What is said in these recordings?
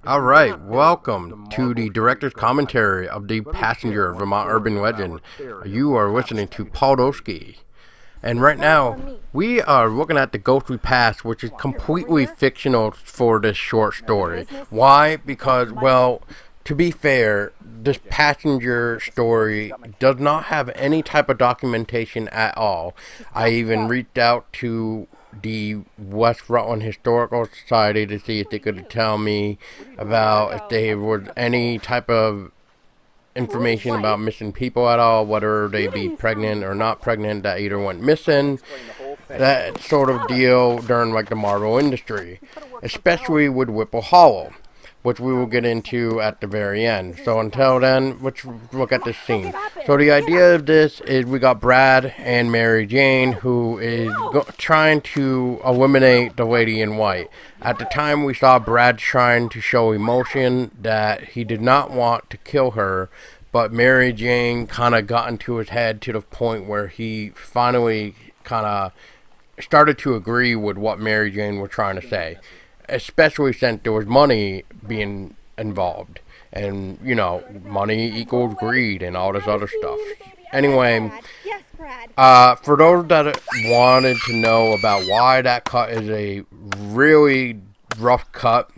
Alright, welcome to the director's commentary of The Passenger, Vermont Urban Legend. You are listening to Paul Dulski. And right now, we are looking at the Ghost We Passed, which is completely fictional for this short story. Why? Because, well, to be fair, this passenger story does not have any type of documentation at all. I even reached out to the West Rutland Historical Society to see if they could tell me about if there was any type of information about missing people at all, whether they be pregnant or not pregnant, that either went missing, that sort of deal during like the Marvel industry, especially with Whipple Hollow, which we will get into at the very end. So until then, let's look at this scene. So the idea of this is we got Brad and Mary Jane, who is trying to eliminate the lady in white. At the time, we saw Brad trying to show emotion that he did not want to kill her, but Mary Jane kind of got into his head to the point where he finally kind of started to agree with what Mary Jane was trying to say, especially since there was money being involved. And, you know, money equals greed and all this other stuff. Anyway, for those that wanted to know about why that cut is a really rough cut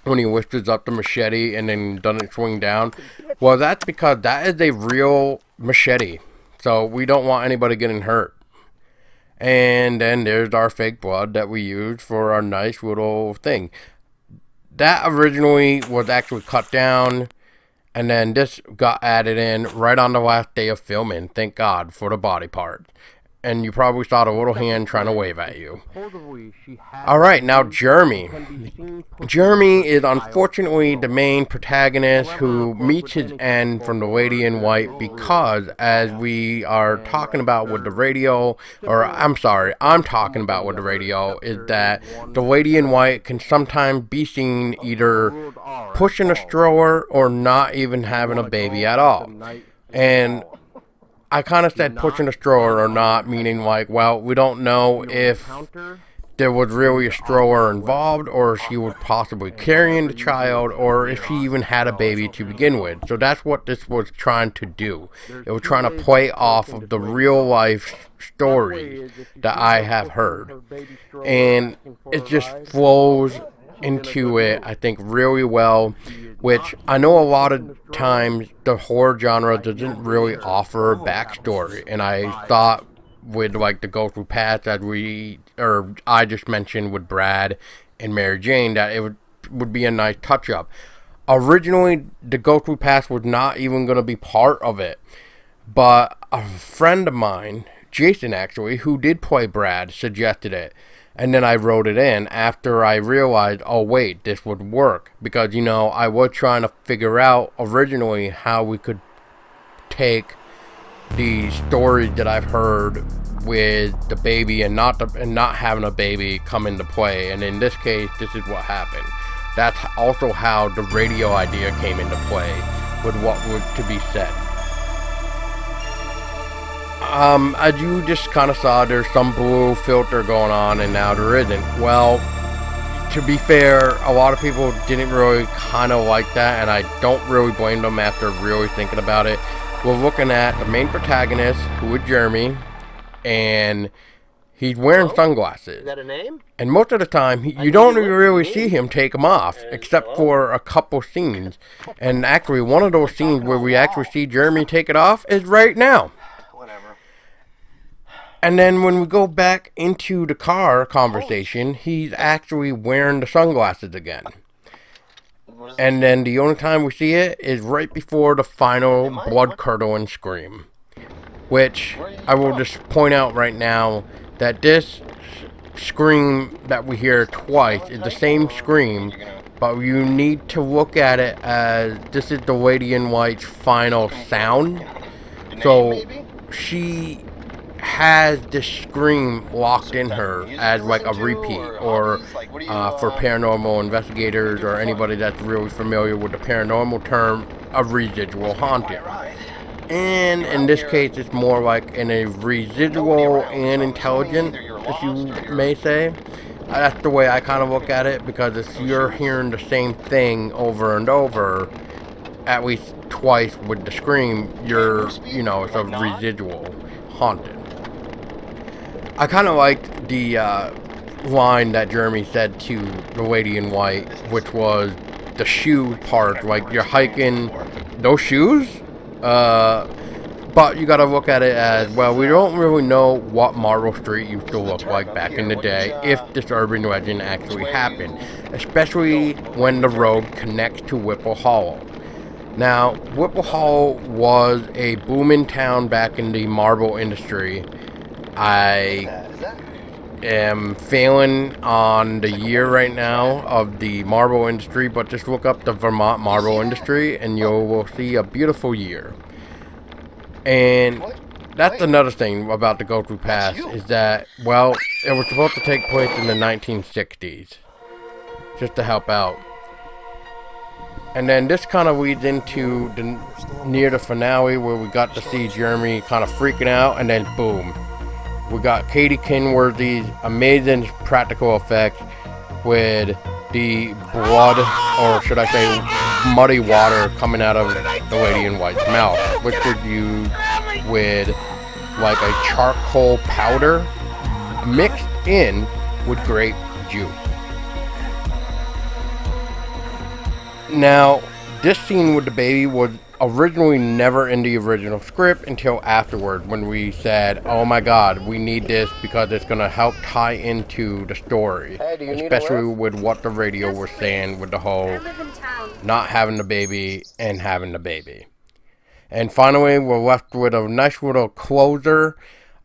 when he lifts up the machete and then doesn't swing down, well, that's because that is a real machete. So we don't want anybody getting hurt. And then there's our fake blood that we use for our nice little thing. That originally was actually cut down, and then this got added in right on the last day of filming. Thank God for the body part. And you probably saw the little hand trying to wave at you. Alright, now Jeremy. Jeremy is unfortunately the main protagonist who meets his end from the lady in white because, as we are talking about with the radio, I'm talking about with the radio, is that the lady in white can sometimes be seen either pushing a stroller or not even having a baby at all. And I kind of said pushing a stroller or not, meaning like, well, we don't know if there was really a stroller involved, or if she was possibly carrying the child, or if she even had a baby to begin with. So that's what this was trying to do. It was trying to play off of the real life stories that I have heard. And it just flows into it, I think, really well, which I know a lot of times the horror genre doesn't really offer a backstory, and I thought with like the Ghost We Passed that I just mentioned with Brad and Mary Jane, that it would be a nice touch-up. Originally, the Ghost We Passed was not even going to be part of it, but a friend of mine, Jason actually, who did play Brad, suggested it. And then I wrote it in after I realized, oh wait, this would work. Because, you know, I was trying to figure out originally how we could take the stories that I've heard with the baby and not having a baby come into play. And in this case, this is what happened. That's also how the radio idea came into play with what was to be said. As you just kind of saw, there's some blue filter going on, and now there isn't. Well, to be fair, a lot of people didn't really kind of like that, and I don't really blame them after really thinking about it. We're looking at the main protagonist, who is Jeremy, and he's wearing sunglasses. Is that a name? And most of the time, you don't really see him take them off, except for a couple scenes. And actually, one of those scenes where we actually see Jeremy take it off is right now. And then when we go back into the car conversation, he's actually wearing the sunglasses again. And then the only time we see it is right before the final blood-curdling scream. Which, I will just point out right now, that this scream that we hear twice is the same scream, but you need to look at it as this is the lady in white's final sound. So, she has this scream locked in her as like a repeat, or for paranormal investigators or anybody that's really familiar with the paranormal term, a residual haunting. And in this case, it's more like in a residual and intelligent, if you may say, That's the way I kind of look at it, because if you're hearing the same thing over and over, at least twice with the scream, it's a residual haunted. I kind of liked the line that Jeremy said to the lady in white, which was the shoe part, like you're hiking those shoes. But you gotta look at it as, well, we don't really know what Marble Street used to look like back in the day, if this urban legend actually happened, especially when the road connects to Whipple Hollow. Now, Whipple Hollow was a booming town back in the marble industry. I am failing on the year right now of the marble industry, but just look up the Vermont marble industry and you will see a beautiful year. And that's another thing about the Go-Through Pass, is that, well, it was supposed to take place in the 1960s, just to help out. And then this kind of leads into near the finale, where we got to see Jeremy kind of freaking out, and then boom, we got Katie Kinworthy's amazing practical effects with the blood, or should I say muddy water, coming out of the lady in white's mouth, which was used with like a charcoal powder mixed in with grape juice. Now, this scene with the baby was originally never in the original script until afterward, when we said, oh my god, we need this because it's going to help tie into the story, especially with what the radio was saying with the whole not having the baby and having the baby. And finally, we're left with a nice little closer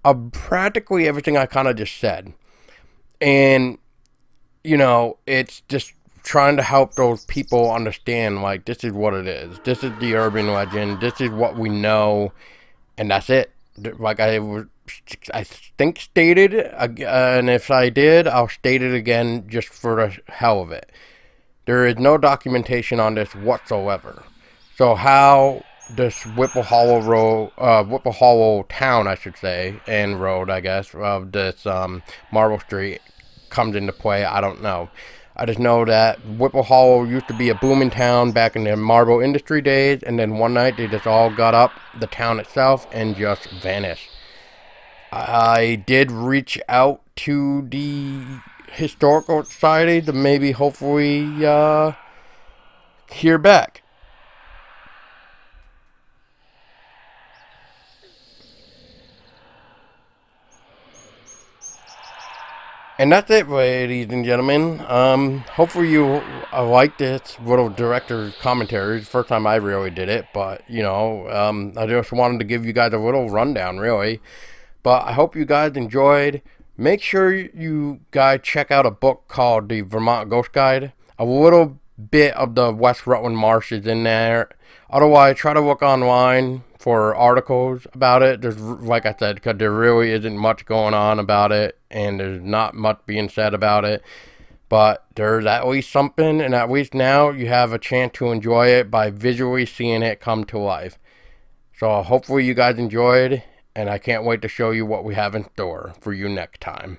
of practically everything I kind of just said. And, it's just trying to help those people understand, like, this is what it is. This is the urban legend. This is what we know. And that's it. Like I think stated, and if I did, I'll state it again just for the hell of it. There is no documentation on this whatsoever. So how this Whipple Hollow town, I should say, and road, I guess, of this Marble Street comes into play, I don't know. I just know that Whipple Hollow used to be a booming town back in the marble industry days, and then one night they just all got up, the town itself, and just vanished. I did reach out to the Historical Society to maybe hopefully hear back. And that's it, ladies and gentlemen. Hopefully you like this little director's commentary. It's the first time I really did it, but, I just wanted to give you guys a little rundown, really. But I hope you guys enjoyed. Make sure you guys check out a book called The Vermont Ghost Guide. A little bit of the West Rutland Marsh is in there. Otherwise, try to look online for articles about it. There's, like I said, because there really isn't much going on about it, and there's not much being said about it. But there's at least something, and at least now you have a chance to enjoy it by visually seeing it come to life. So hopefully you guys enjoyed, and I can't wait to show you what we have in store for you next time.